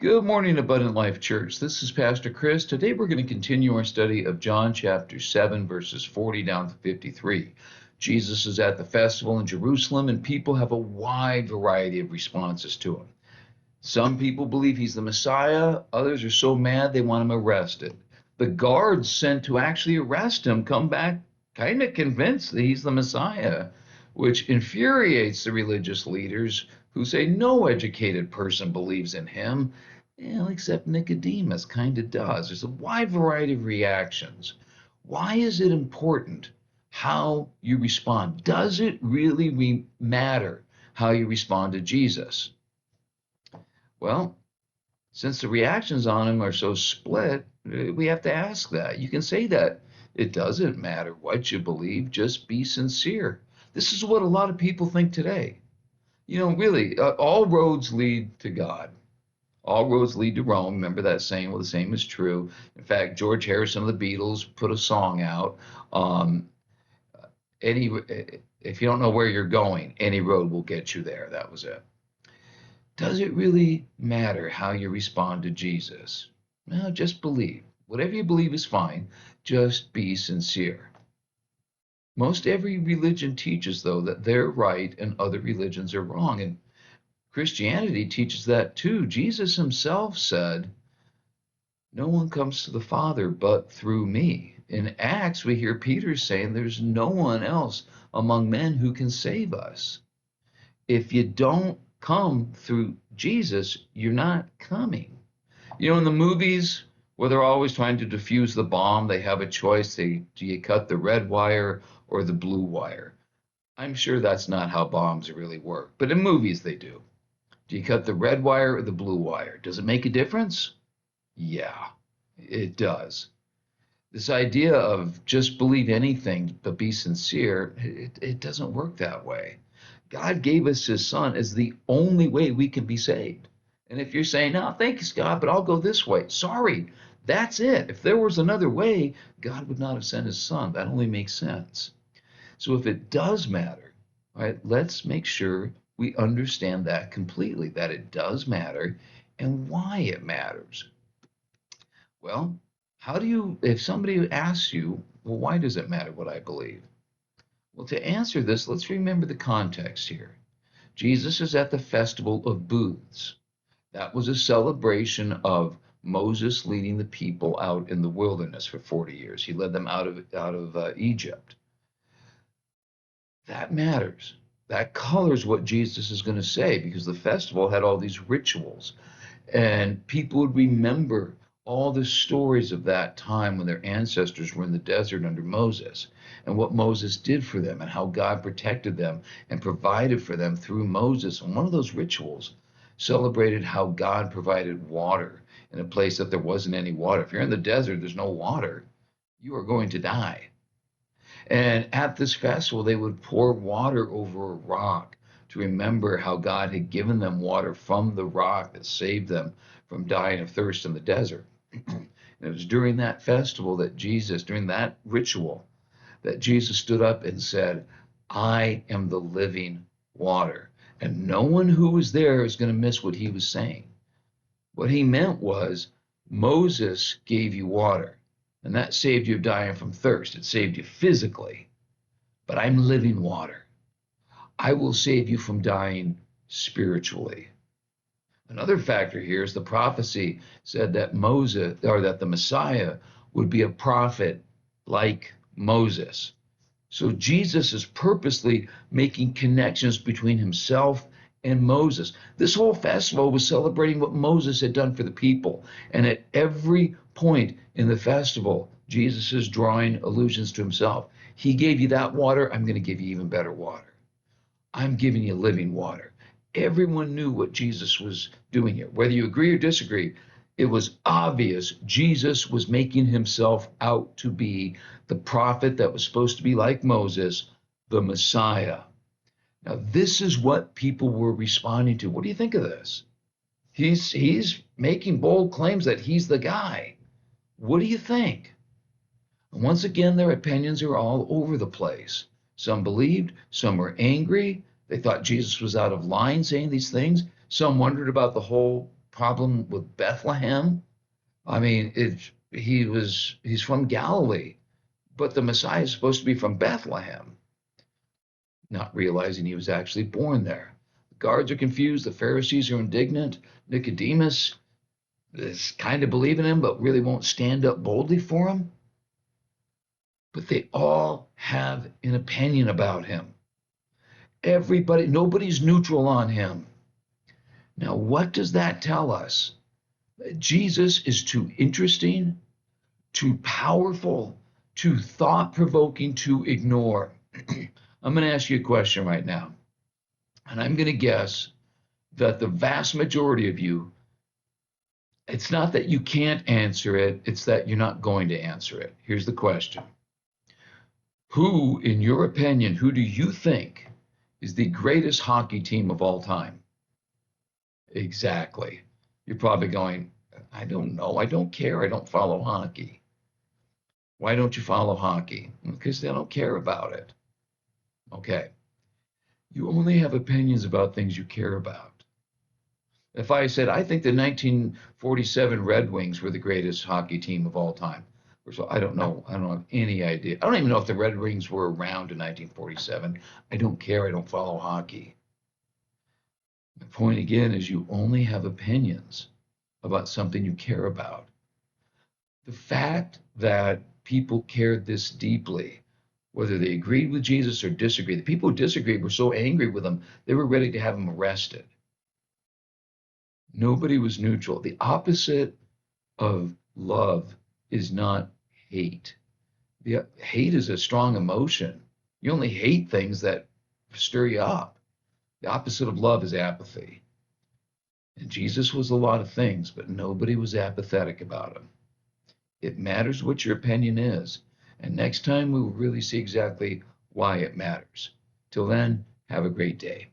Good morning, Abundant Life Church. This is Pastor Chris. Today we're going to continue our study of John chapter 7, verses 40 down to 53. Jesus is at the festival in Jerusalem, and people have a wide variety of responses to him. Some people believe he's the Messiah. Others are so mad they want him arrested. The guards sent to actually arrest him come back kind of convinced that he's the Messiah, which infuriates the religious leaders who say no educated person believes in him. Well, except Nicodemus kind of does. There's a wide variety of reactions. Why is it important how you respond? Does it really matter how you respond to Jesus? Well, since the reactions on him are so split, we have to ask that. You can say that it doesn't matter what you believe, just be sincere. This is what a lot of people think today. Really, all roads lead to God. All roads lead to Rome. Remember that saying? Well, the same is true. In fact, George Harrison of the Beatles put a song out. Um, any, if you don't know where you're going, any road will get you there. That was it. Does it really matter how you respond to Jesus? No, just believe. Whatever you believe is fine. Just be sincere. Most every religion teaches, though, that they're right and other religions are wrong. And Christianity teaches that too. Jesus himself said, "No one comes to the Father but through me." In Acts, we hear Peter saying, "There's no one else among men who can save us." If you don't come through Jesus, you're not coming. In the movies where they're always trying to defuse the bomb, they have a choice. Do you cut the red wire or the blue wire? I'm sure that's not how bombs really work, but in movies they do. Do you cut the red wire or the blue wire? Does it make a difference? Yeah, it does. This idea of just believe anything but be sincere, it doesn't work that way. God gave us his son as the only way we can be saved. And if you're saying, "No, thanks, God, but I'll go this way," sorry, that's it. If there was another way, God would not have sent his son. That only makes sense. So if it does matter, all right, let's make sure we understand that completely, that it does matter and why it matters. Well, if somebody asks you, "Well, why does it matter what I believe?" Well, to answer this, let's remember the context here. Jesus is at the festival of booths. That was a celebration of Moses leading the people out in the wilderness for 40 years. He led them out of Egypt. That matters. That colors what Jesus is going to say, because the festival had all these rituals, and people would remember all the stories of that time when their ancestors were in the desert under Moses, and what Moses did for them, and how God protected them and provided for them through Moses. And one of those rituals celebrated how God provided water in a place that there wasn't any water. If you're in the desert, there's no water, you are going to die. And at this festival, they would pour water over a rock to remember how God had given them water from the rock that saved them from dying of thirst in the desert. And it was during that festival during that ritual, that Jesus stood up and said, "I am the living water." And no one who was there is going to miss what he was saying. What he meant was, Moses gave you water, and that saved you dying from thirst. It saved you physically. But I'm living water. I will save you from dying spiritually. Another factor here is the prophecy said that the Messiah would be a prophet like Moses. So Jesus is purposely making connections between himself and Moses. This whole festival was celebrating what Moses had done for the people. And at every point in the festival, Jesus is drawing allusions to himself. He gave you that water, I'm going to give you even better water. I'm giving you living water. Everyone knew what Jesus was doing here. Whether you agree or disagree, it was obvious Jesus was making himself out to be the prophet that was supposed to be like Moses, the Messiah. Now, this is what people were responding to. What do you think of this? He's making bold claims that he's the guy. What do you think? And once again, their opinions are all over the place. Some believed, some were angry. They thought Jesus was out of line saying these things. Some wondered about the whole problem with Bethlehem? I mean, he's from Galilee, but the Messiah is supposed to be from Bethlehem, not realizing he was actually born there. The guards are confused, the Pharisees are indignant, Nicodemus is kind of believing him, but really won't stand up boldly for him. But they all have an opinion about him. Nobody's neutral on him. Now, what does that tell us? Jesus is too interesting, too powerful, too thought provoking to ignore. I'm going to ask you a question right now, and I'm going to guess that the vast majority of you, it's not that you can't answer it, it's that you're not going to answer it. Here's the question. Who, in your opinion, who do you think is the greatest hockey team of all time? Exactly. You're probably going, I don't know. I don't care. I don't follow hockey. Why don't you follow hockey? Because they don't care about it. Okay. You only have opinions about things you care about. If I said, I think the 1947 Red Wings were the greatest hockey team of all time, so I don't know. I don't have any idea. I don't even know if the Red Wings were around in 1947. I don't care. I don't follow hockey. The point again is you only have opinions about something you care about. The fact that people cared this deeply, whether they agreed with Jesus or disagreed, the people who disagreed were so angry with him, they were ready to have him arrested. Nobody was neutral. The opposite of love is not hate. Hate is a strong emotion. You only hate things that stir you up. The opposite of love is apathy. And Jesus was a lot of things, but nobody was apathetic about him. It matters what your opinion is. And next time we will really see exactly why it matters. Till then, have a great day.